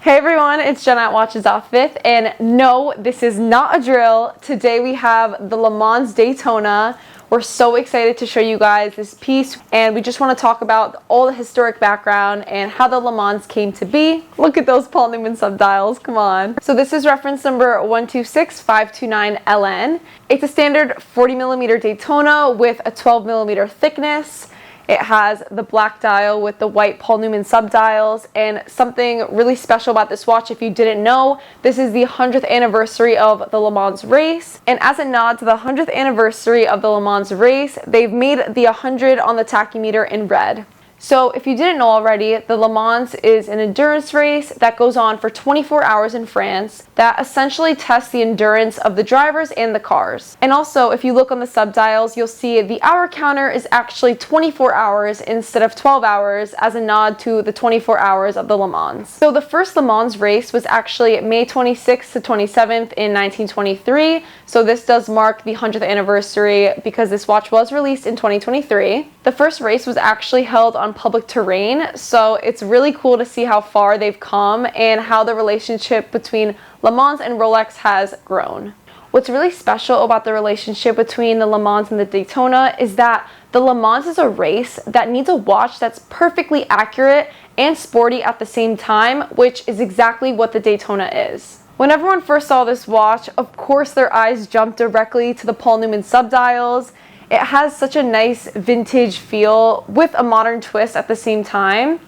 Hey everyone, it's Jen at Watches Off Fifth, and no, this is not a drill. Today we have the Mans Daytona. We're so excited to show you guys this piece, and we just want to talk about all the historic background and how the Mans came to be. Look at those Paul Newman subdials, come on. So this is reference number 126529LN. It's a standard 40mm Daytona with a 12mm thickness. It has the black dial with the white Paul Newman subdials, and something really special about this watch, if you didn't know, this is the 100th anniversary of the Le Mans race, and as a nod to the 100th anniversary of the Le Mans race, they've made the 100 on the tachymeter in red. So if you didn't know already, the Le Mans is an endurance race that goes on for 24 hours in France that essentially tests the endurance of the drivers and the cars. And also, if you look on the subdials, you'll see the hour counter is actually 24 hours instead of 12 hours as a nod to the 24 hours of the Le Mans. So the first Le Mans race was actually May 26th to 27th in 1923. So this does mark the 100th anniversary because this watch was released in 2023. The first race was actually held on public terrain, so it's really cool to see how far they've come and how the relationship between Le Mans and Rolex has grown. What's really special about the relationship between the Le Mans and the Daytona is that the Le Mans is a race that needs a watch that's perfectly accurate and sporty at the same time, which is exactly what the Daytona is. When everyone first saw this watch, of course their eyes jumped directly to the Paul Newman subdials. It has such a nice vintage feel with a modern twist at the same time.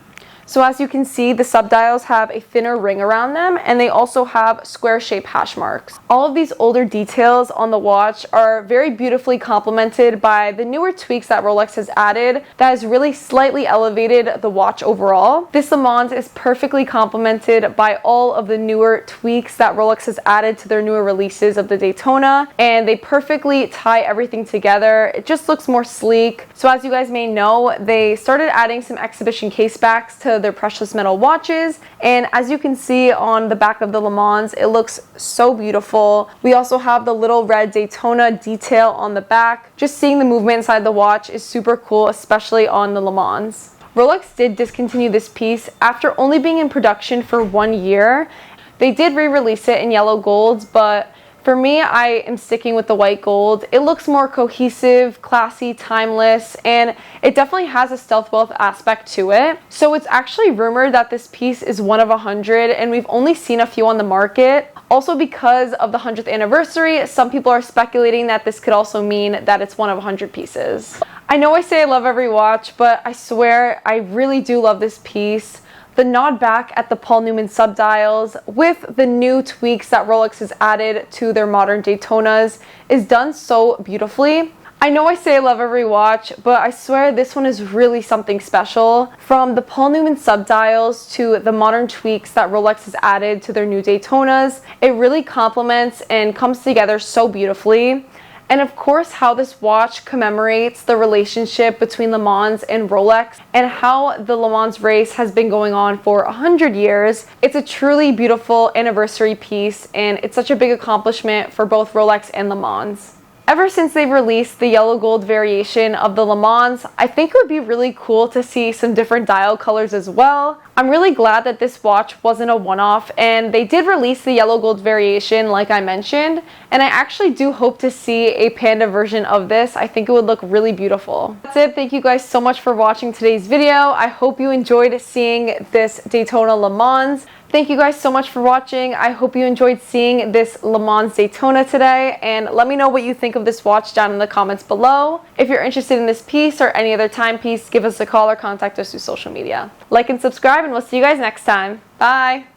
So as you can see, the subdials have a thinner ring around them, and they also have square-shaped hash marks. All of these older details on the watch are very beautifully complemented by the newer tweaks that Rolex has added that has really slightly elevated the watch overall. This Le Mans is perfectly complemented by all of the newer tweaks that Rolex has added to their newer releases of the Daytona, and they perfectly tie everything together. It just looks more sleek. So as you guys may know, they started adding some exhibition case backs to their precious metal watches, and as you can see on the back of the Le Mans, it looks so beautiful. We also have the little red Daytona detail on the back. Just seeing the movement inside the watch is super cool, especially on the Le Mans. Rolex did discontinue this piece after only being in production for 1 year. They did re-release it in yellow golds, but for me, I am sticking with the white gold. It looks more cohesive, classy, timeless, and it definitely has a stealth wealth aspect to it. So it's actually rumored that this piece is one of 100, and we've only seen a few on the market. Also, because of the 100th anniversary, some people are speculating that this could also mean that it's one of 100 pieces. I know I say I love every watch, but I swear I really do love this piece. The nod back at the Paul Newman subdials with the new tweaks that Rolex has added to their modern Daytonas is done so beautifully. I know I say I love every watch, but I swear this one is really something special. From the Paul Newman subdials to the modern tweaks that Rolex has added to their new Daytonas, it really complements and comes together so beautifully. And of course, how this watch commemorates the relationship between Le Mans and Rolex and how the Le Mans race has been going on for 100 years. It's a truly beautiful anniversary piece, and it's such a big accomplishment for both Rolex and Le Mans. Ever since they've released the yellow gold variation of the Le Mans, I think it would be really cool to see some different dial colors as well. I'm really glad that this watch wasn't a one-off, and they did release the yellow gold variation like I mentioned, and I actually do hope to see a panda version of this. I think it would look really beautiful. That's it. Thank you guys so much for watching today's video. I hope you enjoyed seeing this Daytona Le Mans. Thank you guys so much for watching. I hope you enjoyed seeing this Le Mans Daytona today, and let me know what you think of this watch down in the comments below. If you're interested in this piece or any other timepiece, give us a call or contact us through social media. Like and subscribe, and we'll see you guys next time. Bye!